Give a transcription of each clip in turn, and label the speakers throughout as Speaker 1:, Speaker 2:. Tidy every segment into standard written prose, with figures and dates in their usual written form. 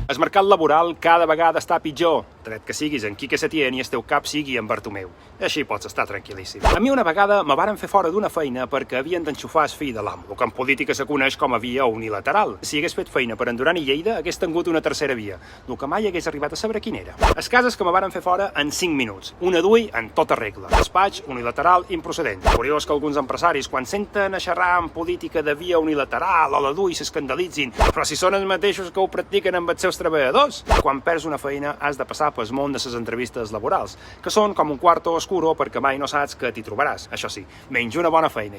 Speaker 1: El mercat laboral cada vegada està pitjor, tret que siguis en Quique Setién i el teu cap sigui en Bartomeu. Així pots estar tranquil·líssim. A mi una vegada me varen fer fora d'una feina perquè havien d'enxufar el fill de l'amo, el que en política se coneix com a via unilateral. Si hagués fet feina per en Duran i Lleida, hagués tingut una tercera via, el que mai hagués arribat a saber quina era. Els casos que me varen fer fora en 5 minuts, una d'ui en tota regla. Despatx unilateral improcedent. Curiós que alguns empresaris, quan senten a xerrar en política de via unilateral o la d'ui, s'escandalitzin, però si són els mateixos que ho practiquen amb els seus treballadors. Quan perds una feina has de passar pel món de les entrevistes laborals, que són com un quarto oscuro perquè mai no saps que t'hi trobaràs. Això sí, menys una bona feina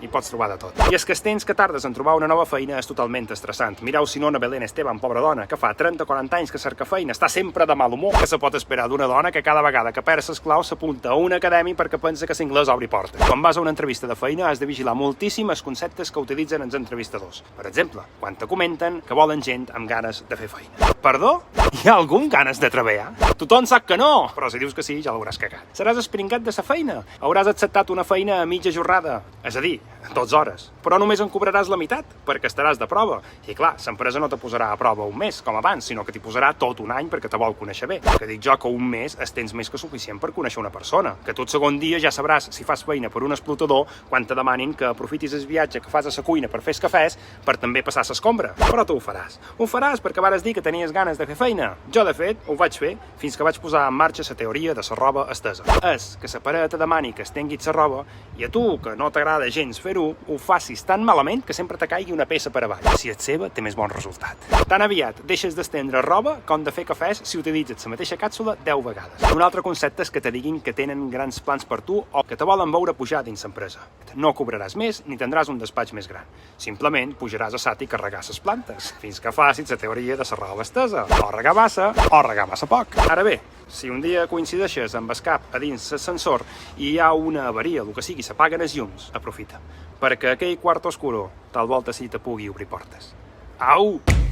Speaker 1: i pots trobar de tot. I és que els temps que tardes en trobar una nova feina és totalment estressant. Mireu Simona Belén Esteban, pobra dona, que fa 30-40 anys que cerca feina, està sempre de mal humor. Què se pot esperar d'una dona que cada vegada que perd les claus s'apunta a una acadèmia perquè pensa que l'inglès obri portes? Quan vas a una entrevista de feina has de vigilar moltíssim els conceptes que utilitzen els entrevistadors. Per exemple, quan te comenten que volen gent amb ganes de fer feina. Perdó? Hi ha algun ganes de treballar? Tothom sap que no, però si dius que sí, ja l'hauràs cagat. Seràs espringat de sa feina. Hauràs acceptat una feina a mitja jornada, és a dir, 12 hores. Però només en cobraràs la meitat, perquè estaràs de prova. I clar, l'empresa no te posarà a prova un mes, com abans, sinó que t'hi posarà tot un any perquè te vol conèixer bé. Que dic jo que un mes és temps més que suficient per conèixer una persona. Que tu el segon dia ja sabràs si fas feina per un explotador quan te demanin que aprofitis el viatge que fas a la cuina per fer els cafès per també passar l'escombra. Però tu ho faràs. Ho faràs perquè vares dir que tenies ganes de fer feina. Jo, de fet, ho vaig fer fins que vaig posar en marxa la teoria de la roba estesa. És que la parella te demani que estenguis la roba i a tu, que no t'agrada gens fer-ho, ho facis tan malament que sempre te caigui una peça per avall. Si és seva, té més bon resultat. Tan aviat deixes d'estendre roba com de fer cafès si utilitzes la mateixa càpsula 10 vegades. Un altre concepte és que te diguin que tenen grans plans per tu o que te volen veure pujar dins l'empresa. No cobraràs més ni tindràs un despatx més gran. Simplement pujaràs a sat i carregar les plantes, fins que facis la teoria de la roba estesa. O regar massa o regar massa poc. Ara bé, si un dia coincideixes amb el cap a dins l'ascensor i hi ha una avaria, el que sigui, s'apaguen els llums, aprofita, perquè aquell quart oscuro tal volta sí te pugui obrir portes. Au!